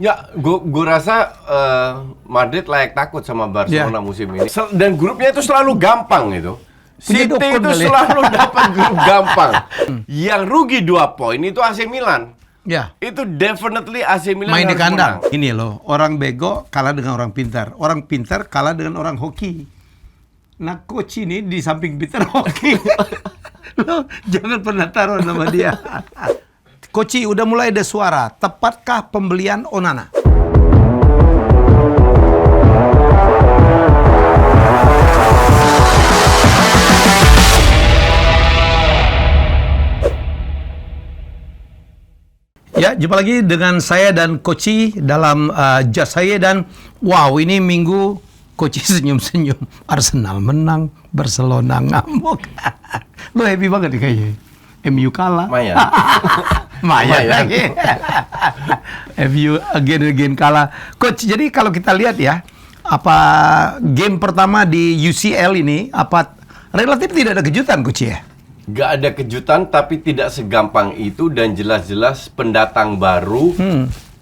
Ya, gue rasa Madrid layak takut sama Barcelona musim ini. Dan grupnya itu selalu gampang gitu. City itu selalu dapat grup gampang. Yang rugi 2 poin itu AC Milan. Ya. Itu definitely AC Milan main di harus kandang. menang. Ini loh, orang bego kalah dengan orang pintar. Orang pintar kalah dengan orang hoki. Nah, coach ini di samping pintar hoki. Lo jangan pernah taruh nama dia. Coach, udah mulai ada suara. Tepatkah pembelian Onana? Ya, jumpa lagi dengan saya dan Koci dalam Jas saya dan wow, ini minggu Koci senyum-senyum. Arsenal menang, Barcelona ngamuk. Lo happy banget nih kayaknya. MU kalah. Maya. Maya lagi. MU again kalah. Coach, jadi kalau kita lihat ya, apa game pertama di UCL ini apa relatif tidak ada kejutan, Coach ya? Gak ada kejutan, tapi tidak segampang itu dan jelas-jelas pendatang baru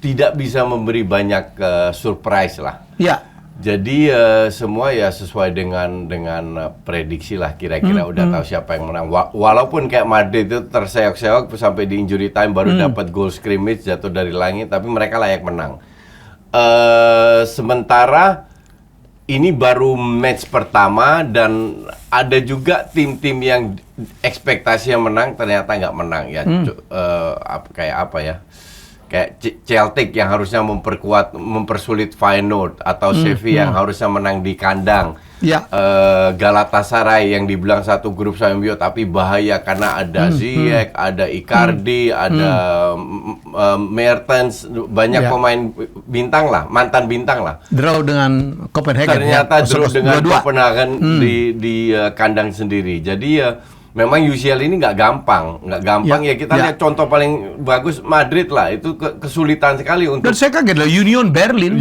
tidak bisa memberi banyak surprise lah. Ya. Jadi semua ya sesuai dengan prediksi lah, kira-kira udah tahu siapa yang menang. Walaupun kayak Madrid itu terseok-seok sampai di injury time baru dapat goal scrimmage jatuh dari langit, tapi mereka layak menang. Sementara ini baru match pertama dan ada juga tim-tim yang ekspektasinya menang ternyata nggak menang ya. Kayak apa ya? Kayak Celtic yang harusnya mempersulit Feyenoord atau Sevilla yang harusnya menang di kandang. Ya. Galatasaray yang dibilang satu grup sama MU tapi bahaya karena ada Ziyech, ada Icardi, ada Mertens, banyak pemain bintang lah, mantan bintang lah. Draw dengan Copenhagen. Ternyata draw dengan 2-2. Copenhagen di kandang sendiri. Jadi ya memang UCL ini nggak gampang ya kita lihat contoh paling bagus Madrid lah, itu kesulitan sekali untuk. Dan saya kaget lah Union Berlin.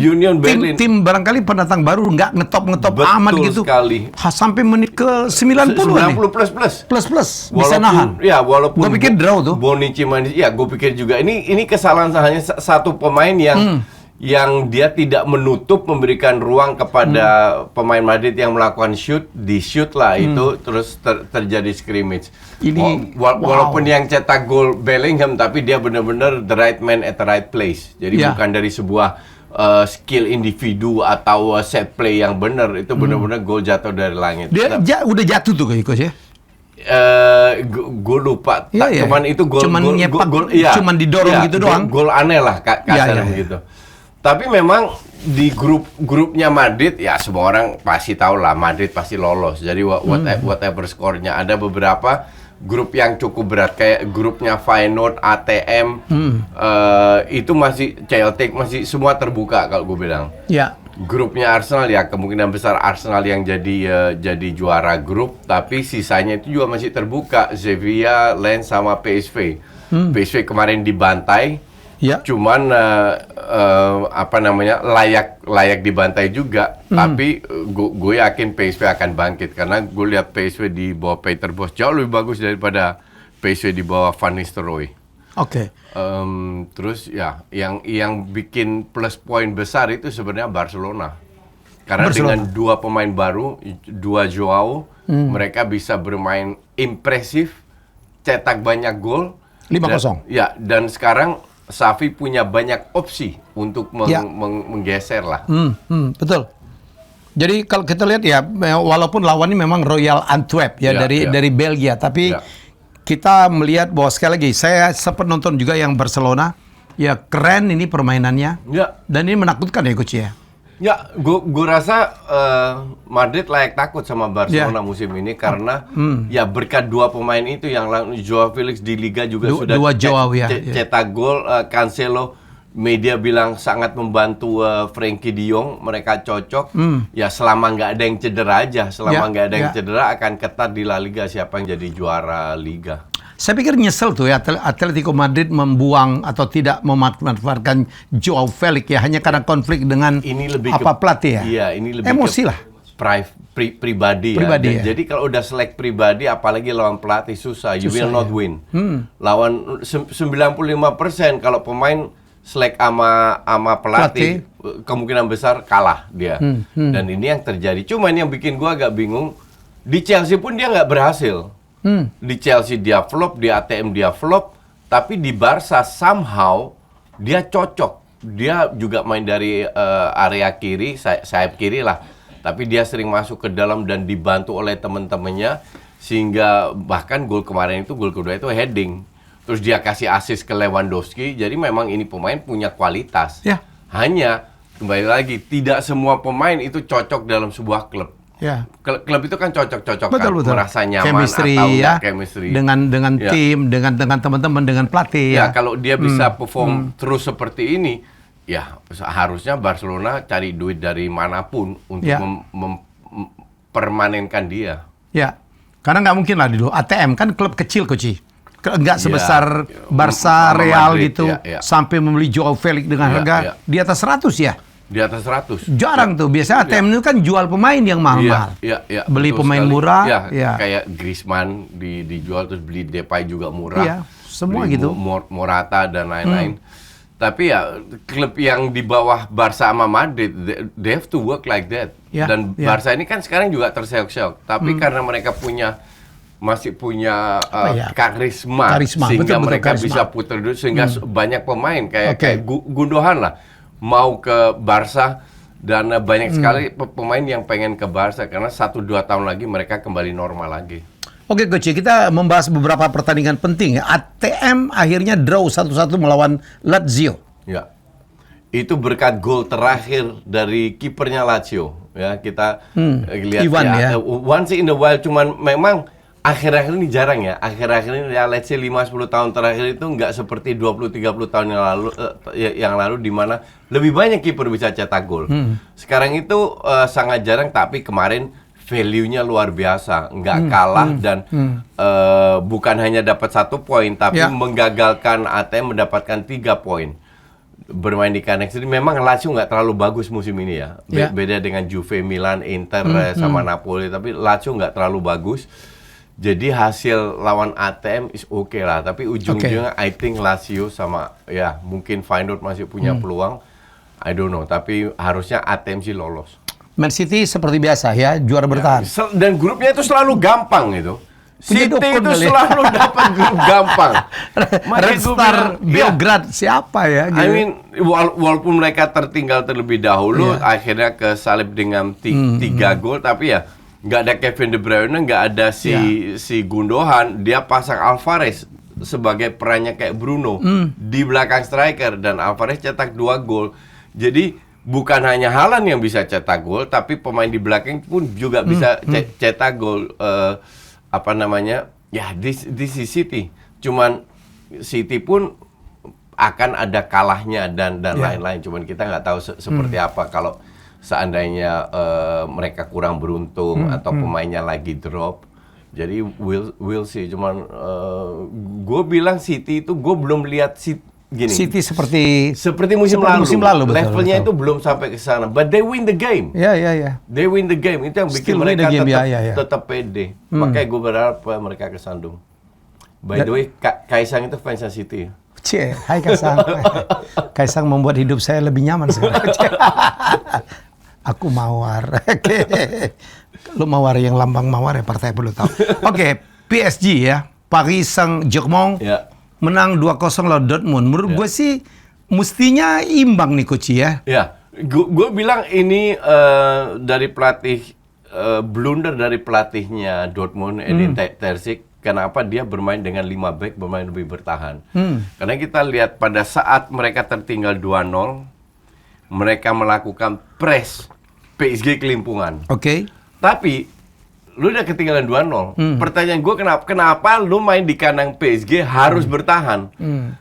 Tim barangkali pendatang baru nggak ngetop amat gitu. Sekali. Sampai menit ke 90 plus bisa nahan. Ya walaupun gue pikir draw tuh. Bonucci ya gue pikir juga ini kesalahan hanya satu pemain yang dia tidak memberikan ruang kepada pemain Madrid yang melakukan di shoot lah itu terus terjadi scrimmage. Walaupun yang cetak gol Bellingham tapi dia benar-benar the right man at the right place. Jadi bukan dari sebuah skill individu atau set play yang benar, itu benar-benar gol jatuh dari langit. Dia udah jatuh tuh kayak Coach ya. Gue lupa. Iya. Cuman itu gol cuman didorong gitu doang. Gol aneh lah kasarnya gitu. Tapi memang di grupnya Madrid ya semua orang pasti tahu lah Madrid pasti lolos. Jadi whatever skornya, ada beberapa grup yang cukup berat kayak grupnya Feyenoord, ATM, itu masih Celtic, masih semua terbuka kalau gue bilang. Ya. Grupnya Arsenal ya kemungkinan besar Arsenal yang jadi juara grup, tapi sisanya itu juga masih terbuka. Sevilla, Lens sama PSV. PSV kemarin dibantai. Ya. Cuman layak dibantai juga. Tapi gue yakin PSV akan bangkit karena gue lihat PSV di bawah Peter Bosz jauh lebih bagus daripada PSV di bawah Van Nistelrooy. Oke. Terus ya yang bikin plus poin besar itu sebenarnya Barcelona. Karena dengan 2 pemain baru, 2 Joao, mereka bisa bermain impresif, cetak banyak gol. 5-0. Dan sekarang Xavi punya banyak opsi untuk menggeser lah. Betul. Jadi kalau kita lihat ya, walaupun lawannya memang Royal Antwerp dari Belgia, tapi kita melihat bahwa sekali lagi saya sempat nonton juga yang Barcelona, ya keren ini permainannya, dan ini menakutkan ya Coach ya. Ya, gue rasa Madrid layak takut sama Barcelona musim ini karena ya berkat 2 pemain itu yang Joao Felix di Liga juga sudah cetak gol, Cancelo media bilang sangat membantu Frenkie de Jong, mereka cocok. Ya selama nggak ada yang cedera aja, cedera akan ketat di La Liga siapa yang jadi juara Liga. Saya pikir nyesel tuh ya Atletico Madrid membuang atau tidak memanfaatkan Joao Felix ya hanya karena konflik dengan pelatih ya. Iya, ini lebih emosi lah. Pribadi ya. Jadi kalau udah selek pribadi apalagi lawan pelatih susah. You will not win. Lawan 95% kalau pemain selek sama pelatih, kemungkinan besar kalah dia. Dan ini yang terjadi. Cuman yang bikin gua agak bingung, di Chelsea pun dia nggak berhasil. Di Chelsea dia flop, di ATM dia flop, tapi di Barca somehow dia cocok. Dia juga main dari area kiri, sayap kiri lah. Tapi dia sering masuk ke dalam dan dibantu oleh teman-temannya, sehingga bahkan gol kemarin itu, gol kedua itu heading. Terus dia kasih assist ke Lewandowski. Jadi memang ini pemain punya kualitas. Ya. Hanya kembali lagi, tidak semua pemain itu cocok dalam sebuah klub. Ya. Klub itu kan cocok-cocok kan, Betul. merasa nyaman Chemistry, atau ya. chemistry. Dengan Ya. tim, dengan teman-teman, dengan pelatih. Ya, Ya. kalau dia bisa perform terus seperti ini, ya harusnya Barcelona cari duit dari manapun untuk Ya. mempermanenkan dia. Ya. Karena nggak mungkin lah dulu. ATM kan klub kecil, Coach. Nggak sebesar Ya. Barca, Sama Real Madrid, gitu. ya. Sampai membeli Joao Felix dengan Ya, harga ya. di atas 100 ya. Di atas 100. Jarang tuh. Biasanya ATM itu kan jual pemain yang mahal-mahal. Iya, Beli betul pemain sekali. murah. Ya, Ya. kayak Griezmann dijual, terus beli Depay juga murah. Iya, semua Beli gitu. Morata dan lain-lain. Tapi ya klub yang di bawah Barca sama Madrid, they have to work like that. Ya, Dan ya. Barca ini kan sekarang juga terseok-seok. Tapi karena mereka masih punya karisma, sehingga betul, mereka karisma. bisa putar dulu, sehingga banyak pemain kayak Oke. Gundogan lah mau ke Barca, dan banyak sekali pemain yang pengen ke Barca karena 1-2 tahun lagi mereka kembali normal lagi. Oke, Coach, kita membahas beberapa pertandingan penting. ATM akhirnya draw 1-1 melawan Lazio. Ya, itu berkat gol terakhir dari kipernya Lazio. Ya, kita lihat Ivan ya. once in a while, cuman memang akhir-akhir ini jarang ya. Akhir-akhir ini ya, let's say 5-10 tahun terakhir itu nggak seperti 20-30 tahun yang lalu di mana lebih banyak kiper bisa cetak gol. Sekarang itu sangat jarang, tapi kemarin value-nya luar biasa, nggak kalah dan bukan hanya dapat 1 poin, tapi Ya. menggagalkan ATM mendapatkan 3 poin. Bermain di kandang sendiri, memang Lazio nggak terlalu bagus musim ini ya. Ya. Beda dengan Juve, Milan, Inter sama Napoli, tapi Lazio nggak terlalu bagus. Jadi hasil lawan ATM is okay lah, tapi ujung-ujungnya I think Lazio sama ya mungkin Feyenoord masih punya peluang. I don't know, tapi harusnya ATM sih lolos. Man City seperti biasa ya, juara bertahan. Dan grupnya itu selalu gampang itu. Punya City dukun itu kali ya. selalu dapat grup gampang. Makanya Red gua Star bilang, Belgrade siapa ya? I mean, walaupun mereka tertinggal terlebih dahulu, akhirnya kesalip dengan 3 gol, tapi ya nggak ada Kevin De Bruyne, nggak ada si Gundogan, dia pasang Alvarez sebagai perannya kayak Bruno di belakang striker, dan Alvarez cetak 2 gol. Jadi bukan hanya Haaland yang bisa cetak gol, tapi pemain di belakang pun juga bisa cetak gol. Apa namanya? Ya, this is City. Cuman City pun akan ada kalahnya dan lain-lain. Cuman kita nggak tahu seperti apa kalau seandainya mereka kurang beruntung atau pemainnya lagi drop. Jadi we'll see. Cuman gue bilang City itu, gue belum lihat gini. City seperti musim lalu. betul, Levelnya betul. itu belum sampai ke sana. But they win the game. Ya. They win the game. Itu yang bikin Still win mereka the game, tetap, ya. tetap pede. Makanya gue berharap mereka kesandung. By the way, Kaisang itu fansnya City. Hai Kaisang. Kaisang membuat hidup saya lebih nyaman sekarang. Aku Mawar. Lu Mawar yang lambang Mawar ya, partai perlu tahu. Oke, PSG ya. Paris Saint-Germain Ya. menang 2-0 lawan Dortmund. Menurut gue sih mestinya imbang nih Coach ya. Ya, gue bilang ini dari pelatih blunder dari pelatihnya Dortmund, Edin Terzic. Kenapa dia bermain dengan 5 back, bermain lebih bertahan? Karena kita lihat pada saat mereka tertinggal 2-0, mereka melakukan press PSG kelimpungan. Oke. Tapi lu udah ketinggalan 2-0. Pertanyaan gue, kenapa lu main di kandang PSG harus bertahan?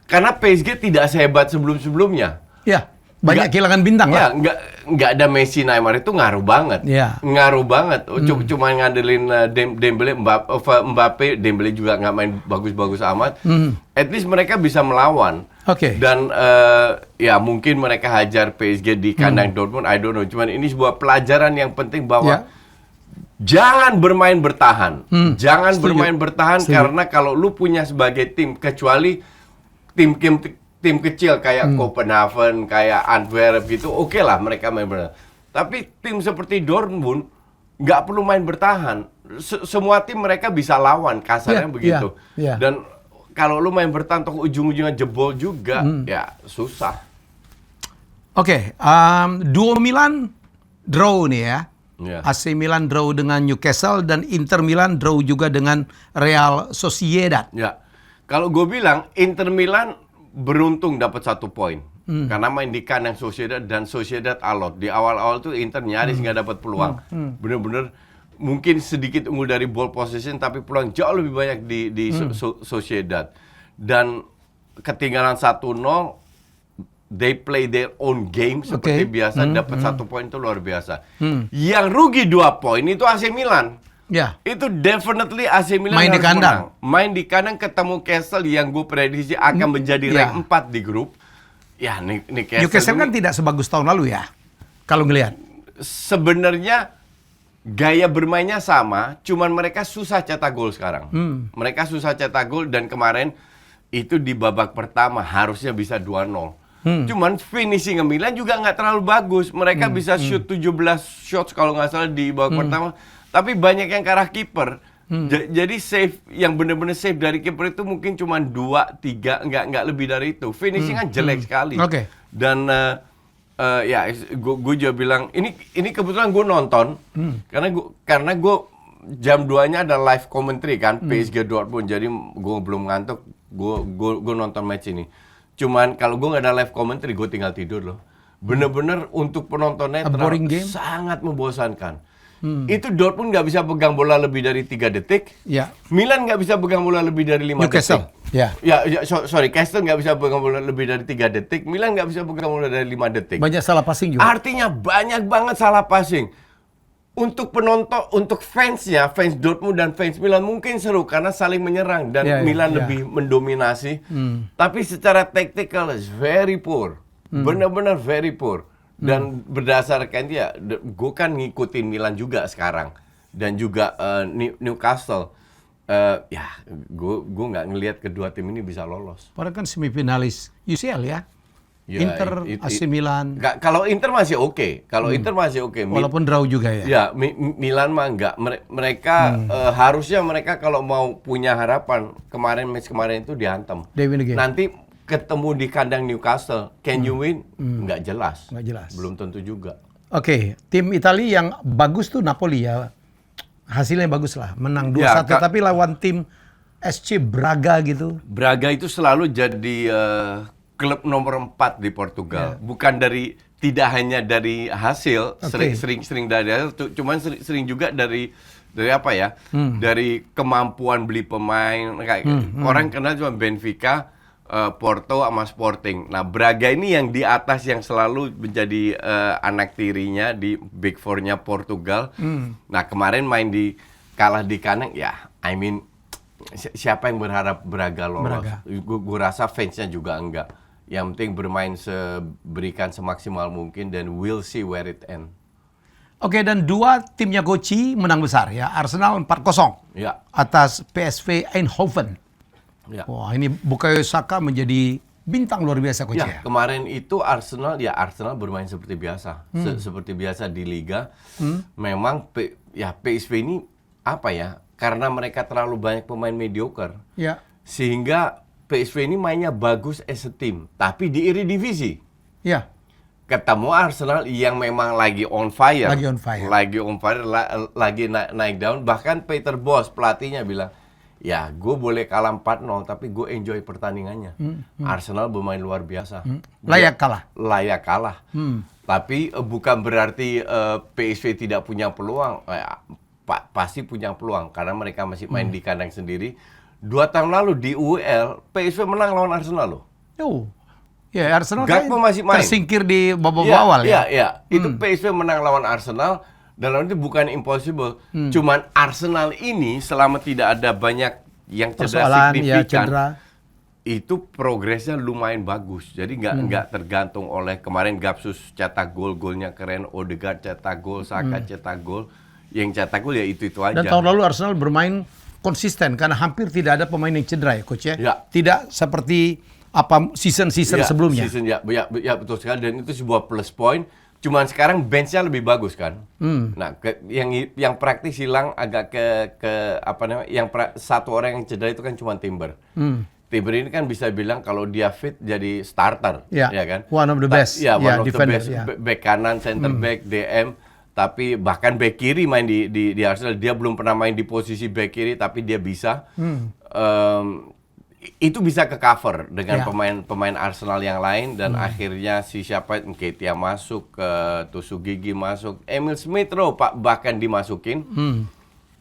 Karena PSG tidak sehebat sebelum-sebelumnya. Ya, banyak kehilangan bintang Ya, lah. nggak ada Messi, Neymar, itu ngaruh banget. Ya. Ngaruh banget. Cuma ngandelin Dembele, Mbappe, Dembele juga nggak main bagus-bagus amat. At least mereka bisa melawan. Oke. Dan ya mungkin mereka hajar PSG di kandang Dortmund, I don't know. Cuman ini sebuah pelajaran yang penting bahwa Ya. jangan bermain bertahan. Jangan Setuju. bermain bertahan Setuju. karena kalau lu punya sebagai tim, kecuali tim tim kecil kayak Copenhagen, kayak Antwerp gitu, oke lah mereka main bertahan. Tapi tim seperti Dortmund nggak perlu main bertahan. Semua tim mereka bisa lawan, kasarnya begitu. Dan kalau lu main bertahan toh ujung-ujungnya jebol juga, ya susah. Oke, duo Milan draw nih ya. AC Milan draw dengan Newcastle dan Inter Milan draw juga dengan Real Sociedad. Ya, kalau gue bilang Inter Milan beruntung dapat 1 poin karena main di kandang Sociedad dan Sociedad alot. Di awal-awal tuh Inter nyaris nggak dapat peluang. Bener-bener mungkin sedikit unggul dari ball possession tapi peluang jauh lebih banyak di Sociedad. Dan ketinggalan 1-0, they play their own game seperti biasa, dapat 1 poin itu luar biasa. Yang rugi 2 poin itu AC Milan. Ya. Itu definitely AC Milan main di harus kandang. menang. Main di kandang ketemu Castle yang gue prediksi akan menjadi rank 4 di grup. Ya, Newcastle kan tidak sebagus tahun lalu ya. Kalau ngelihat. Sebenarnya gaya bermainnya sama, cuman mereka susah cetak gol sekarang. Mereka susah cetak gol dan kemarin itu di babak pertama harusnya bisa 2-0. Cuman finishing Milan juga nggak terlalu bagus. Mereka bisa shoot 17 shots kalau nggak salah di babak pertama. Tapi banyak yang ke arah kiper. Jadi save yang benar-benar save dari kiper itu mungkin cuma 2, 3, nggak lebih dari itu. Finishing kan jelek sekali. Dan ya gue juga bilang ini kebetulan gue nonton karena gue jam 2-nya ada live commentary kan PSG Dortmund. Jadi gue belum ngantuk. Gue nonton match ini. Cuman kalau gue nggak ada live commentary gue tinggal tidur loh. Bener-bener untuk penontonnya sangat membosankan. Itu Dortmund nggak bisa pegang bola lebih dari 3 detik. Milan nggak bisa pegang bola lebih dari 5 detik. Sorry, Castle nggak bisa pegang bola lebih dari 3 detik. Milan nggak bisa pegang bola dari 5 detik. Banyak salah passing juga. Artinya banyak banget salah passing. Untuk penonton, untuk fansnya, fans Dortmund dan fans Milan mungkin seru karena saling menyerang dan Milan lebih mendominasi. Tapi secara tactical is very poor. Benar-benar very poor. Dan berdasarkan dia, gue kan ngikutin Milan juga sekarang dan juga Newcastle. Ya, gue nggak ngelihat kedua tim ini bisa lolos. Padahal kan semifinalis UCL ya. Inter, AC Milan. Kalau Inter masih oke. Kalau Inter masih oke. Walaupun draw juga ya. Ya, Milan mah enggak. Mereka harusnya mereka kalau mau punya harapan match kemarin itu dihantam. Nanti ketemu di kandang Newcastle, can you win? Nggak jelas. Belum tentu juga. Oke, tim Italia yang bagus tuh Napoli ya. Hasilnya bagus lah, menang 2-1 tapi lawan tim SC Braga gitu. Braga itu selalu jadi klub nomor 4 di Portugal. Bukan tidak hanya dari hasil, sering dari hasil, cuman sering juga dari apa ya? Dari kemampuan beli pemain. Orang kenal cuma Benfica, Porto sama Sporting. Nah, Braga ini yang di atas yang selalu menjadi anak tirinya di Big Four-nya Portugal. Nah, kemarin kalah di kandang, ya, siapa yang berharap Braga lolos? Gue rasa fansnya juga enggak. Yang penting bermain berikan semaksimal mungkin dan we'll see where it end. Oke, dan 2 timnya Goci menang besar ya. Arsenal 4-0 atas PSV Eindhoven. Wah, ini Bukayo Saka menjadi bintang luar biasa Coach ya. Kemarin itu Arsenal bermain seperti biasa. Seperti biasa di Liga. Memang PSV ini apa ya? Karena mereka terlalu banyak pemain mediocre. Sehingga PSV ini mainnya bagus as a team, tapi di Eredivisie. Ketemu Arsenal yang memang lagi on fire. Lagi naik daun. Bahkan Peter Bosz pelatihnya bilang, ya, gue boleh kalah 4-0, tapi gue enjoy pertandingannya. Arsenal bermain luar biasa. Layak kalah. Tapi bukan berarti PSV tidak punya peluang. Pasti punya peluang, karena mereka masih main di kandang sendiri. 2 tahun lalu di UEL, PSV menang lawan Arsenal loh. Ya, Arsenal masih main. Tersingkir di babak awal ya. Itu PSV menang lawan Arsenal. Dan lawan itu bukan impossible. Cuman Arsenal ini selama tidak ada banyak yang cedera signifikan, itu progresnya lumayan bagus. Jadi nggak tergantung oleh kemarin Gapsus cetak golnya keren, Odegaard cetak gol, Saka cetak gol. Yang cetak gol ya itu aja. Dan tahun lalu Arsenal bermain konsisten karena hampir tidak ada pemain yang cedera ya Coach ya. Tidak seperti apa season-season sebelumnya. Season, ya betul sekali, dan itu sebuah plus point. Cuman sekarang benchnya lebih bagus kan. Nah, yang praktis hilang agak ke apa namanya? Satu orang yang cedera itu kan cuma Timber. Timber ini kan bisa bilang kalau dia fit jadi starter, ya kan? One of the best. One of defender, the best. Back kanan, center back, DM. Tapi bahkan back kiri main di Arsenal, dia belum pernah main di posisi back kiri, tapi dia bisa. Itu bisa ke cover dengan pemain Arsenal yang lain, dan akhirnya si siapa Nketiah masuk, Tusuk Gigi masuk, Emil Smith Rowe bahkan dimasukin,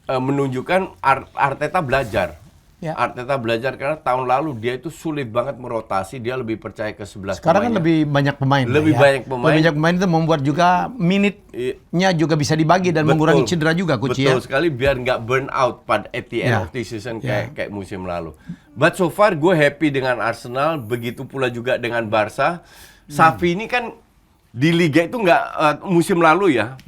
menunjukkan Arteta belajar. Arteta belajar karena tahun lalu dia itu sulit banget merotasi, dia lebih percaya ke 11 Sekarang kan pemainnya. lebih banyak pemain. Lebih banyak pemain. Lebih banyak pemain itu membuat juga minute-nya juga bisa dibagi dan mengurangi cedera juga, Coach. Betul sekali, biar nggak burn out at the end of the season kayak musim lalu. But so far gue happy dengan Arsenal, begitu pula juga dengan Barca. Xavi ini kan di Liga itu nggak musim lalu ya.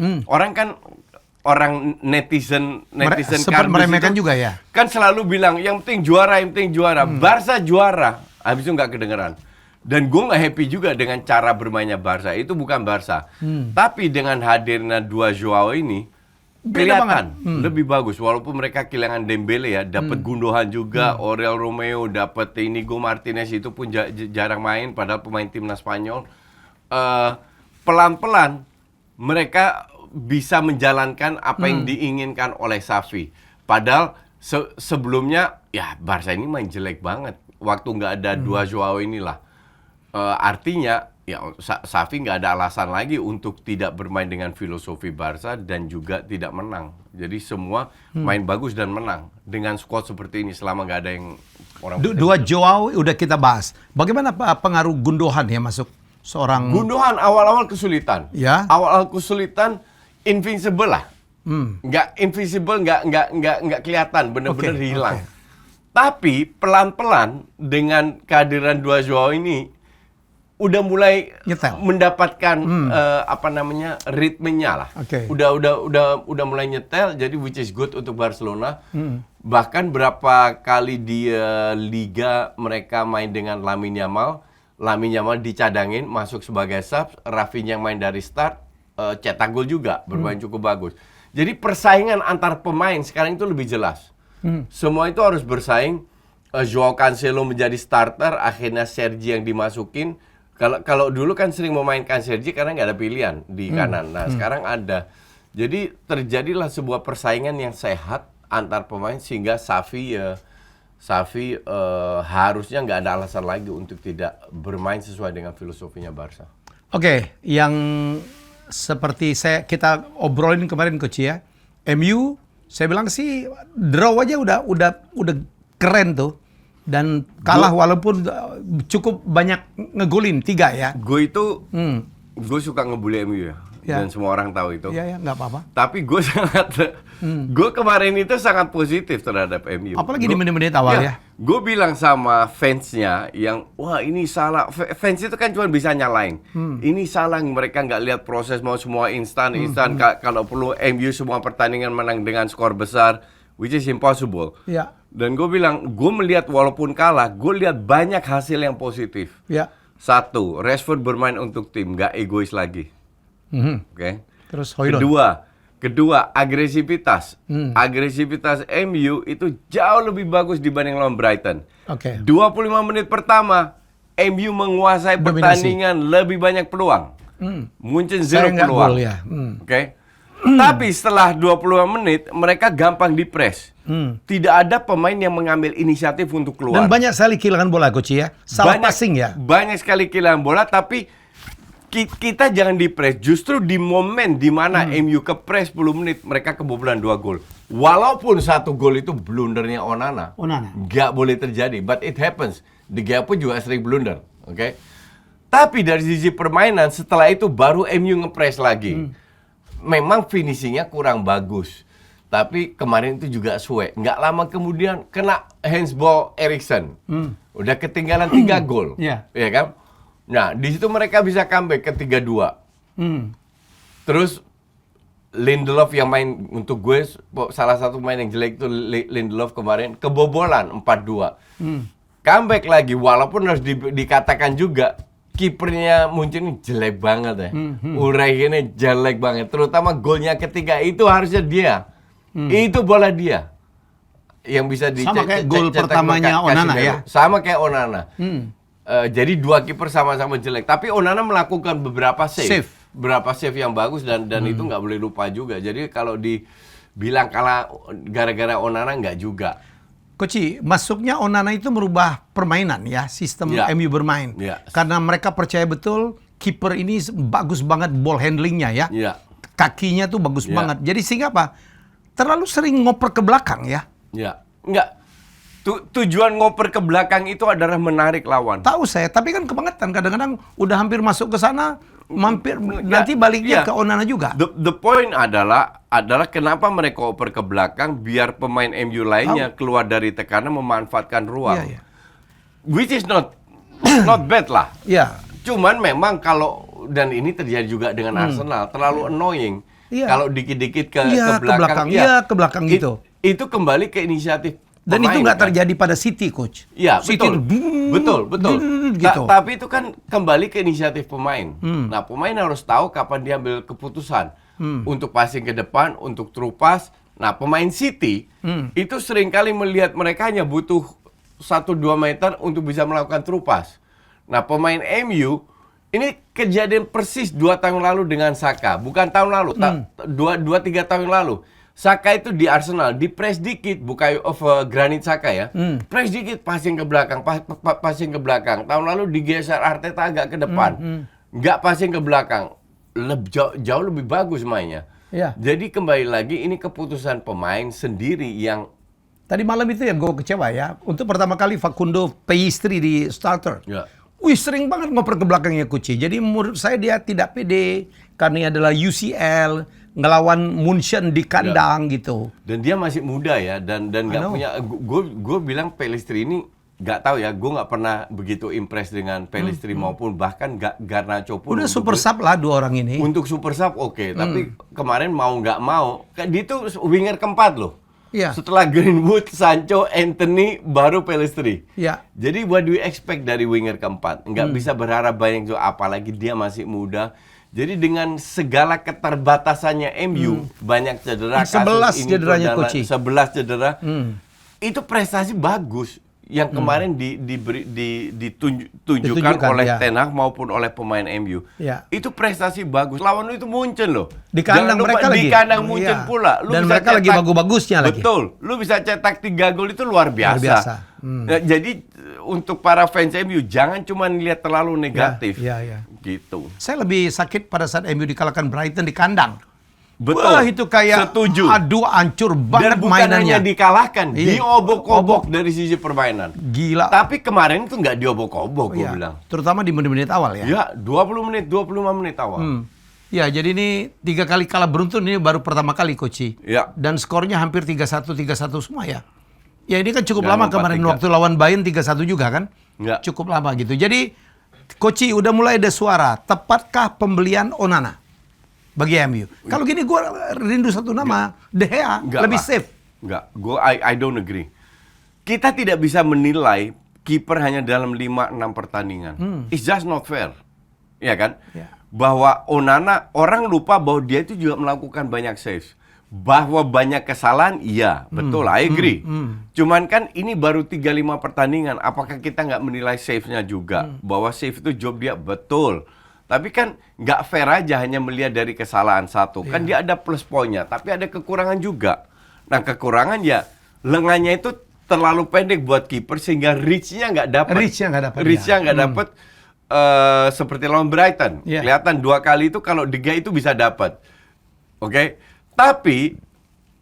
Orang netizen sempat meremehkan juga ya. Kan selalu bilang yang penting juara, Barca juara, habis itu nggak kedengeran. Dan gue nggak happy juga dengan cara bermainnya Barca. Itu bukan Barca. Tapi dengan hadirnya dua Joao ini kelihatan lebih bagus. Walaupun mereka kehilangan Dembele ya, dapat Gundogan juga, Oriol Romeo, dapat Inigo Martinez, itu pun jarang main padahal pemain timnas Spanyol. Pelan-pelan mereka bisa menjalankan apa yang diinginkan oleh Xavi. Padahal sebelumnya ya Barca ini main jelek banget. Waktu nggak ada dua Joao inilah. Artinya ya Xavi nggak ada alasan lagi untuk tidak bermain dengan filosofi Barca dan juga tidak menang. Jadi semua main bagus dan menang dengan squad seperti ini selama nggak ada yang orang. Dua Joao udah kita bahas. Bagaimana pengaruh Gundogan ya masuk seorang? Gundogan awal-awal kesulitan. Ya. Awal-awal kesulitan. Invincible lah, nggak invisible, nggak kelihatan, bener-bener hilang. Tapi pelan-pelan dengan kehadiran dua Joao ini udah mulai mendapatkan ritmenya lah. Udah mulai nyetel, jadi which is good untuk Barcelona. Bahkan berapa kali di Liga mereka main dengan Lamine Yamal dicadangin, masuk sebagai sub, Rafinha yang main dari start. Cetak gol juga, bermain cukup bagus. Jadi persaingan antar pemain sekarang itu lebih jelas. Semua itu harus bersaing. Joao Cancelo menjadi starter, akhirnya Sergi yang dimasukin. Kalau dulu kan sering memainkan Sergi karena nggak ada pilihan di kanan. Nah sekarang ada. Jadi terjadilah sebuah persaingan yang sehat antar pemain sehingga Xavi harusnya nggak ada alasan lagi untuk tidak bermain sesuai dengan filosofinya Barca. Yang seperti kita obrolin kemarin, Coach ya. MU saya bilang sih draw aja udah keren tuh, dan kalah walaupun cukup banyak ngegolin 3 ya. Gue gue suka ngebully MU ya. Dan semua orang tahu itu. Iya, nggak apa-apa. Tapi gue gue kemarin itu sangat positif terhadap MU. Apalagi di menit-menit awal ya. Gue bilang sama fansnya yang, wah ini salah. Fans itu kan cuma bisa nyalain. Ini salah, mereka nggak lihat proses, mau semua instan. Kalau perlu MU semua pertandingan menang dengan skor besar, which is impossible. Ya. Dan gue bilang, gue melihat walaupun kalah, gue lihat banyak hasil yang positif. Ya. Satu, Rashford bermain untuk tim, nggak egois lagi. Terus Højlund. Kedua, agresivitas. Agresivitas MU itu jauh lebih bagus dibanding lawan Brighton. 25 menit pertama, MU menguasai pertandingan, lebih banyak peluang. Munchen 0 peluang. Ya. Tapi setelah 25 menit, mereka gampang dipres. Tidak ada pemain yang mengambil inisiatif untuk keluar. Dan banyak sekali kehilangan bola, Coach ya. Salah passing ya. Banyak sekali kehilangan bola, tapi kita jangan dipres. Justru di momen di mana MU kepres 10 menit, mereka kebobolan 2 gol. Walaupun 1 gol itu blundernya Onana. Nggak boleh terjadi, but it happens. De Gea pun juga sering blunder. Tapi dari sisi permainan, setelah itu baru MU ngepres lagi. Memang finishingnya kurang bagus. Tapi kemarin itu juga suwe. Nggak lama kemudian kena handsball Eriksen. Udah ketinggalan 3 gol. Ya kan? Nah, di situ mereka bisa comeback ke 3-2. Terus Lindelof yang main, untuk gue salah satu main yang jelek itu Lindelof kemarin, kebobolan 4-2. comeback lagi, walaupun harus dikatakan juga kipernya Munchen ini jelek banget ya. Ulreich ini jelek banget, terutama golnya ketiga itu harusnya dia. Itu bola dia yang bisa sama kayak gol pertamanya Onana ya. Sama kayak Onana. Jadi dua kiper sama-sama jelek, tapi Onana melakukan beberapa save. Beberapa save yang bagus dan itu nggak boleh lupa juga. Jadi kalau dibilang kalah gara-gara Onana nggak juga. Koci, masuknya Onana itu merubah permainan ya, sistem MU bermain. Karena mereka percaya betul kiper ini bagus banget ball handlingnya ya. Kakinya tuh bagus banget. Jadi sehingga apa? Terlalu sering ngoper ke belakang ya. Enggak. Tujuan ngoper ke belakang itu adalah menarik lawan. Tahu saya, tapi kan kebangetan. Kadang-kadang udah hampir masuk ke sana, nanti baliknya ke Onana juga. The point adalah kenapa mereka oper ke belakang biar pemain MU lainnya keluar dari tekanan memanfaatkan ruang. Which is not bad lah. Cuman memang kalau, dan ini terjadi juga dengan Arsenal, terlalu annoying. Kalau dikit-dikit ke belakang. Ke belakang gitu. Itu kembali ke inisiatif. Dan itu nggak terjadi pada City, Coach. Iya, betul. Gitu. Tapi itu kan kembali ke inisiatif pemain. Nah, pemain harus tahu kapan dia ambil keputusan untuk passing ke depan, untuk through pass. Nah, pemain City itu seringkali melihat mereka hanya butuh 1-2 meter untuk bisa melakukan through pass. Nah, pemain MU ini kejadian persis 2 tahun lalu dengan Saka, bukan tahun lalu, 2-3 tahun lalu. Saka itu di Arsenal, di press dikit, bukan Granit Saka ya. Press dikit, passing ke belakang, passing ke belakang. Tahun lalu digeser Arteta agak ke depan. Nggak passing ke belakang. Jauh lebih bagus mainnya. Jadi kembali lagi, ini keputusan pemain sendiri yang... Tadi malam itu yang gue kecewa ya. Untuk pertama kali Facundo Pellistri di starter. Wih, sering banget ngoper ke belakangnya Kuci. Jadi menurut saya dia tidak pede. Karena adalah UCL, ngelawan Munchen di kandang gitu. Dan dia masih muda ya, dan nggak punya. Gue bilang Pellistri ini nggak tahu ya. Gue nggak pernah begitu impress dengan Pellistri maupun bahkan Garnacho pun. Udah super sub lah dua orang ini. Untuk super sub oke. Tapi kemarin mau nggak mau, dia tuh winger keempat loh. Setelah Greenwood, Sancho, Anthony, baru Pellistri. Jadi what do you expect dari winger keempat? Nggak bisa berharap banyak juga, apalagi dia masih muda. Jadi dengan segala keterbatasannya MU, banyak cedera, 11 cederanya Koci. 11 cedera. Itu prestasi bagus yang kemarin ditunjukkan oleh Ten Hag maupun oleh pemain MU. Itu prestasi bagus. Lawan itu Munchen loh. Di kandang mereka lagi. Di kandang Munchen pula. Dan mereka lagi bagus-bagusnya lagi. Betul. Lu bisa cetak 3 gol itu luar biasa. Nah, jadi untuk para fans MU jangan cuma lihat terlalu negatif. Gitu. Saya lebih sakit pada saat MU dikalahkan Brighton di kandang. Betul. Wah, itu kayak setuju. Aduh, hancur banget dan bukan mainannya. Hanya dikalahkan, diobok-obok dari sisi permainan. Gila. Tapi kemarin itu nggak diobok-obok, gue bilang. Terutama di menit-menit awal ya. Ya, 20 menit, 25 menit awal. Ya, jadi ini 3 kali kalah beruntun, ini baru pertama kali Koci. Dan skornya hampir 3-1 semua ya. Ya, ini kan cukup lama kemarin waktu lawan Bayern 3-1 juga kan? Cukup lama gitu. Jadi Koci udah mulai ada suara, tepatkah pembelian Onana bagi MU? Kalau gini gue rindu satu nama, De Gea, lebih safe. I don't agree. Kita tidak bisa menilai kiper hanya dalam 5-6 pertandingan. It's just not fair. Ya kan? Bahwa Onana, orang lupa bahwa dia itu juga melakukan banyak saves. Bahwa banyak kesalahan, iya, betul, I agree. Cuman kan ini baru 3-5 pertandingan. Apakah kita nggak menilai save-nya juga? Bahwa save itu job dia, betul. Tapi kan nggak fair aja hanya melihat dari kesalahan satu. Kan dia ada plus poinnya, tapi ada kekurangan juga. Nah, kekurangan ya lengannya itu terlalu pendek buat kiper sehingga reach-nya nggak dapat. Reach-nya nggak dapat. Seperti lawan Brighton. Kelihatan 2 kali itu kalau De Gea itu bisa dapat. Oke. Tapi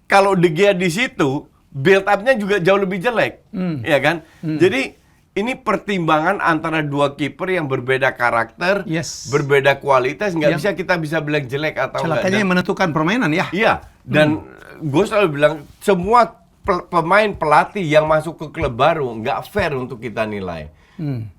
kalau De Gea di situ build up-nya juga jauh lebih jelek. Ya kan? Jadi ini pertimbangan antara 2 kiper yang berbeda karakter, berbeda kualitas, nggak bisa bilang jelek atau enggak. Celakanya yang menentukan permainan ya. Iya, dan gue selalu bilang semua pemain pelatih yang masuk ke klub baru nggak fair untuk kita nilai.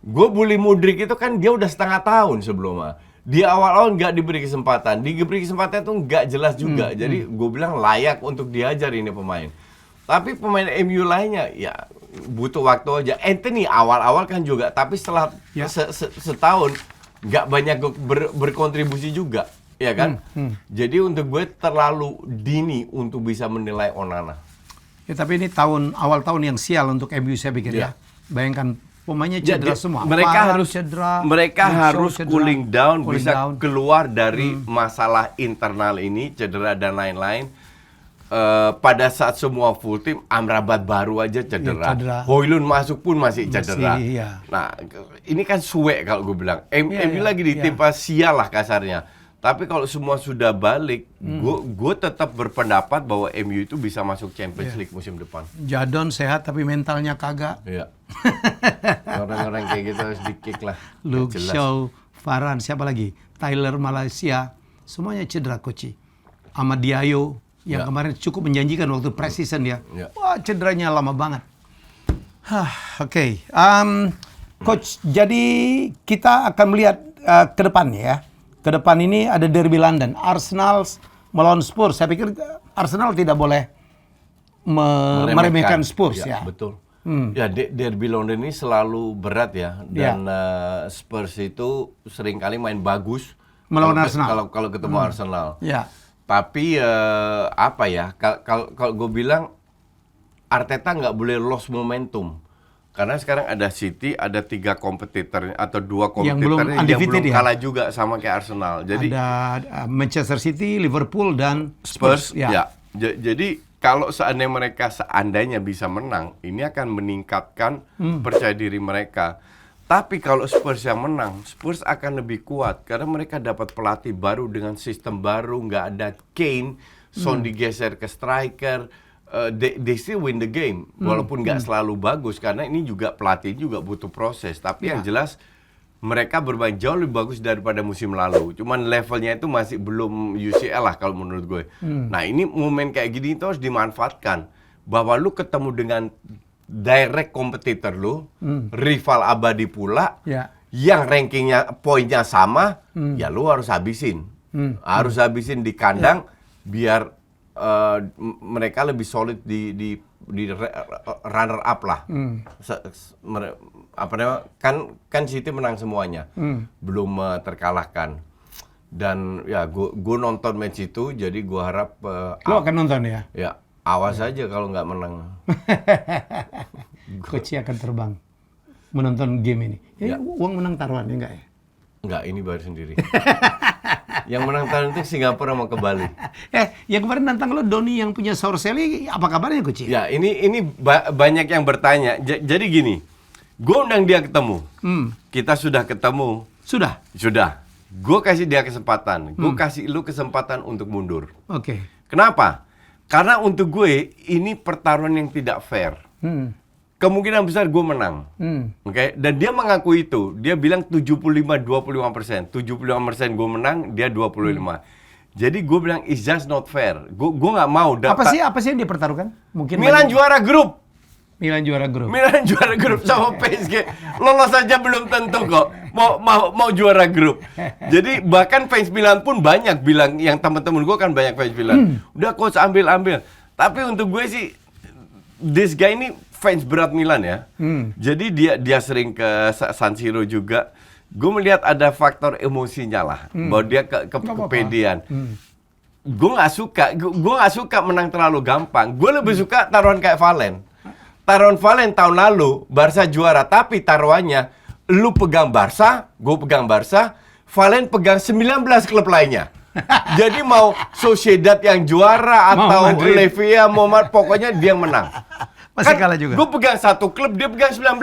Gue bully Mudryk itu kan dia udah setengah tahun sebelumnya. Di awal-awal nggak diberi kesempatan, diberi kesempatan itu nggak jelas juga. Jadi gue bilang layak untuk diajar ini pemain. Tapi pemain MU lainnya ya butuh waktu aja. Anthony awal-awal kan juga, tapi setelah setahun nggak banyak berkontribusi juga, ya kan? Jadi untuk gue terlalu dini untuk bisa menilai Onana. Ya, tapi ini awal tahun yang sial untuk MU saya pikir ya. Bayangkan pemainnya cedera semua. Mereka harus cooling down, bisa keluar dari masalah internal ini, cedera dan lain-lain. Pada saat semua full tim, Amrabat baru aja cedera. Højlund masuk pun masih cedera. Nah, ini kan suwe kalau gue bilang. MU lagi ditimpa sial lah kasarnya. Tapi kalau semua sudah balik, gue tetap berpendapat bahwa MU itu bisa masuk Champions League musim depan. Jadon sehat tapi mentalnya kagak. Iya. Orang-orang kayak gitu harus di-kick lah. Luke Shaw, Varane, siapa lagi? Tyler Malaysia, semuanya cedera Coach. Amad Diallo yang kemarin cukup menjanjikan waktu pre-season ya. Wah, cederanya lama banget. Oke. Coach, jadi kita akan melihat ke depannya ya. Ke depan ini ada derby London, Arsenal melawan Spurs. Saya pikir Arsenal tidak boleh meremehkan Spurs ya. Betul. Ya, derby London ini selalu berat ya, dan Spurs itu seringkali main bagus melawan Arsenal. Kalau ketemu Arsenal. Ya. Tapi apa ya? Kalau gue bilang Arteta nggak boleh lost momentum. Karena sekarang ada City, ada 3 kompetitor atau 2 kompetitor yang belum kalah juga sama kayak Arsenal. Jadi ada Manchester City, Liverpool dan Spurs. Ya. Jadi kalau seandainya bisa menang, ini akan meningkatkan percaya diri mereka. Tapi kalau Spurs yang menang, Spurs akan lebih kuat karena mereka dapat pelatih baru dengan sistem baru, nggak ada Kane, Son digeser ke striker. They still win the game walaupun nggak selalu bagus karena ini juga pelatih juga butuh proses, tapi yang jelas mereka bermain jauh lebih bagus daripada musim lalu, cuman levelnya itu masih belum UCL lah kalau menurut gue. Nah, ini momen kayak gini itu harus dimanfaatkan bahwa lu ketemu dengan direct kompetitor lu, rival abadi pula, yang rankingnya poinnya sama, ya lu harus habisin di kandang biar mereka lebih solid di runner up lah. Apa namanya? Kan City menang semuanya, belum terkalahkan. Dan ya gue nonton match itu, jadi gue harap lo akan nonton ya? Ya, awas aja kalau nggak menang. Coach akan terbang menonton game ini. Uang menang taruhan enggak ya? Enggak, ini bayar sendiri. Yang menang tahun itu Singapura mau ke Bali. Yang kemarin nantang lo Doni yang punya Saur Seli, apa kabarnya Coach? Ya, ini banyak yang bertanya. Jadi gini, gue undang dia ketemu. Kita sudah ketemu. Sudah. Gue kasih dia kesempatan. Gue kasih lu kesempatan untuk mundur. Oke. Kenapa? Karena untuk gue ini pertarungan yang tidak fair. Kemungkinan besar gue menang. Oke? Dan dia mengaku itu. Dia bilang 75-25%. 75% gue menang, dia 25%. Jadi gue bilang it's just not fair. Gue nggak mau. Apa sih yang dia pertaruhkan? Mungkin Milan juara grup. Milan juara grup sama PSG. Lolos saja belum tentu kok. Mau juara grup. Jadi bahkan fans Milan pun banyak bilang, yang teman-teman gue kan banyak fans Milan. Udah coach ambil. Tapi untuk gue sih, this guy ini fans berat Milan ya. Jadi dia sering ke San Siro juga. Gue melihat ada faktor emosinya lah, bahwa dia kepedean. Gue nggak suka menang terlalu gampang. Gue lebih suka taruhan kayak Valen. Taruhan Valen tahun lalu Barca juara, tapi taruhannya lu pegang Barca, gue pegang Barca, Valen pegang 19 klub lainnya. Jadi mau Sociedad yang juara atau Levia, pokoknya dia yang menang. Masih kalah juga. Gue pegang satu klub, dia pegang 19.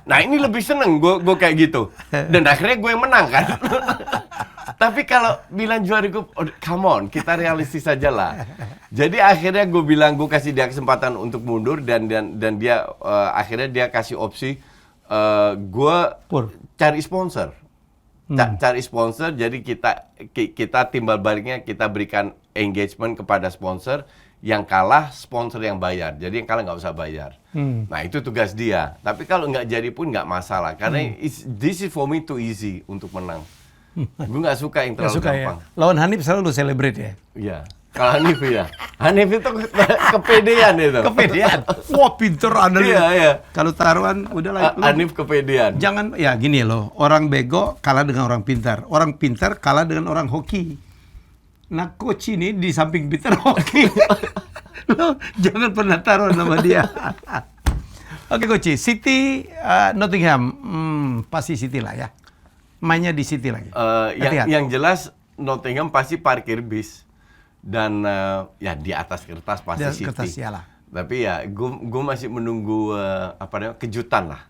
Nah, ini lebih seneng gue kayak gitu. Dan akhirnya gue yang menang kan. Tapi kalau bilang juara grup, come on, kita realistis aja lah. Jadi akhirnya gue bilang, gue kasih dia kesempatan untuk mundur dan dia akhirnya dia kasih opsi gue cari sponsor. Cari sponsor, jadi kita timbal baliknya kita berikan engagement kepada sponsor. Yang kalah sponsor yang bayar, jadi yang kalah nggak usah bayar. Nah, itu tugas dia. Tapi kalau nggak jadi pun nggak masalah, karena this is for me too easy untuk menang. Gue nggak suka yang terlalu gampang. Ya? Lawan Hanif selalu celebrate ya? Iya. Kalau Hanif ya. Hanif itu kepedean itu. Kepedean. Wah, pinter Anda. Iya. Kalau taruhan udah Hanif kepedean. Jangan ya gini loh, orang bego kalah dengan orang pintar. Orang pintar kalah dengan orang hoki. Nah, coach ini di samping pintar hoki. Lo jangan pernah taruh nama dia. Oke, coach. City Nottingham. Pasti City lah ya. Mainnya di City lagi. Yang jelas Nottingham pasti parkir bis. Dan ya di atas kertas pasti City. Kertas iyalah. Tapi ya gue masih menunggu kejutan lah.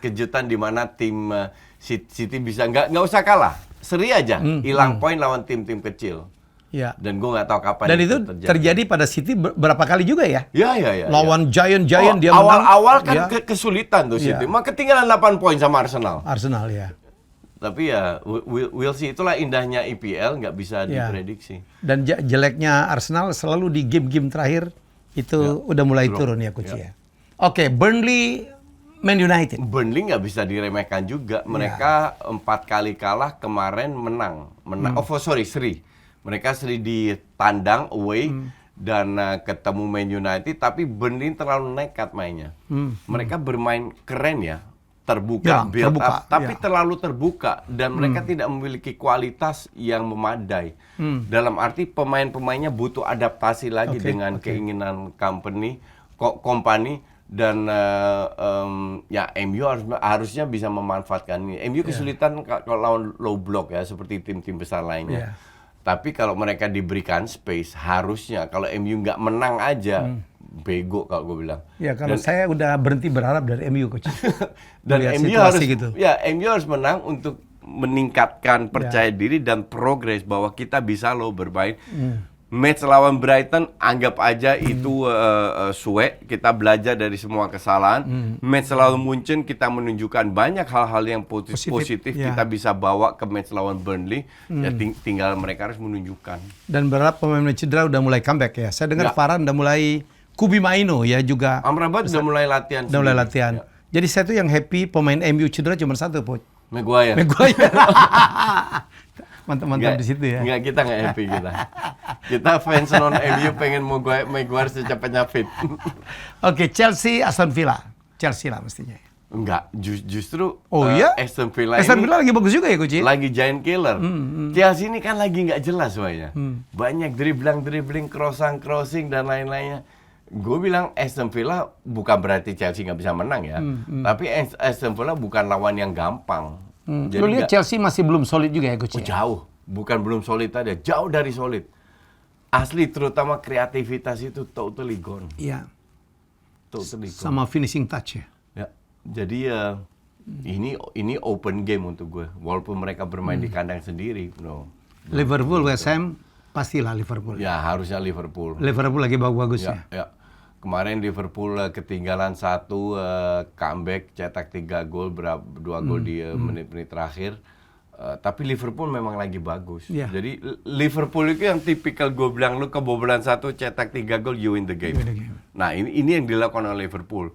Kejutan di mana tim City bisa nggak usah kalah, seri aja, hilang poin lawan tim-tim kecil. Ya. Dan gue nggak tahu kapan. Dan itu terjadi pada City berapa kali juga ya? Ya. Lawan Giant dia menang. Awal-awal kan kesulitan tuh City. Maka ketinggalan 8 poin sama Arsenal. Arsenal ya. Tapi ya, we'll see. Itulah indahnya IPL, nggak bisa diprediksi. Dan jeleknya Arsenal selalu di game-game terakhir, itu udah mulai turun ya, Coach ya. Oke, Burnley, Man United. Burnley nggak bisa diremehkan juga. Mereka 4 kali kalah, kemarin menang. Seri. Mereka seri di tandang, away, dan ketemu Man United. Tapi Burnley terlalu nekat mainnya. Mereka bermain keren ya. Terbuka, build up, tapi terlalu terbuka dan mereka tidak memiliki kualitas yang memadai. Dalam arti pemain-pemainnya butuh adaptasi lagi dengan keinginan company dan ya MU harusnya bisa memanfaatkan ini. MU kesulitan kalau lawan low block ya seperti tim-tim besar lainnya. Tapi kalau mereka diberikan space harusnya kalau MU nggak menang aja bego kalau gue bilang. Ya kalau saya udah berhenti berharap dari MU, Coach. Dan MU harus MU harus menang untuk meningkatkan percaya diri dan progres bahwa kita bisa loh bermain. Match lawan Brighton anggap aja itu suwe, kita belajar dari semua kesalahan. Match lawan Munchen kita menunjukkan banyak hal-hal yang positif kita bisa bawa ke match lawan Burnley. Ya tinggal mereka harus menunjukkan. Dan berharap pemain cedera udah mulai comeback ya. Saya dengar Varane udah mulai, Kubi Maino ya juga. Amrabat udah mulai latihan. Udah mulai latihan. Jadi saya tuh yang happy pemain MU cedera cuma satu, Coach. Maguire. Mantap-mantap di situ ya. Enggak, kita nggak happy kita. Kita fans non MU pengen Maguire secepatnya fit. Oke, Chelsea, Aston Villa. Chelsea lah mestinya. Enggak, justru Aston Villa lagi bagus juga ya, Coach. Lagi giant killer. Chelsea ini kan lagi nggak jelas semuanya. Banyak dribbling, crossing dan lain-lainnya. Gue bilang Aston Villa bukan berarti Chelsea nggak bisa menang ya. Tapi Aston Villa bukan lawan yang gampang. Jadi lu lihat Chelsea masih belum solid juga ya, Coach? Jauh. Bukan belum solid aja, jauh dari solid. Asli, terutama kreativitas itu totally gone. Iya. Totally gone. Sama finishing touch ya. Ya. Jadi ini open game untuk gue. Walaupun mereka bermain di kandang sendiri. Liverpool, West Ham, pastilah Liverpool. Ya, harusnya Liverpool. Liverpool lagi bagus-bagus ya. Kemarin Liverpool ketinggalan 1, comeback, cetak 3 gol, 2 gol di menit-menit terakhir. Tapi Liverpool memang lagi bagus. Jadi Liverpool itu yang tipikal gue bilang, lu kebobolan 1, cetak 3 gol, you win the game. Nah ini yang dilakukan oleh Liverpool.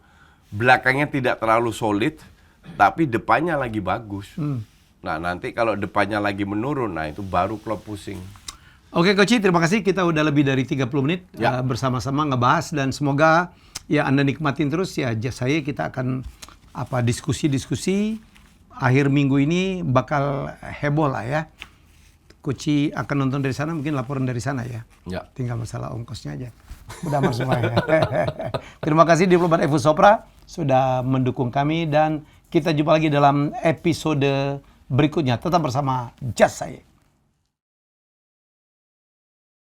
Belakangnya tidak terlalu solid, tapi depannya lagi bagus. Nah nanti kalau depannya lagi menurun, nah itu baru klub pusing. Oke, Coach, terima kasih. Kita udah lebih dari 30 menit bersama-sama ngebahas dan semoga ya Anda nikmatin terus ya. Saya kita akan diskusi-diskusi akhir minggu ini bakal heboh lah ya. Coach akan nonton dari sana, mungkin laporan dari sana ya. Tinggal masalah ongkosnya aja. Udah masuk semuanya. Terima kasih Diplomat Evo Sopra sudah mendukung kami dan kita jumpa lagi dalam episode berikutnya. Tetap bersama Just Say.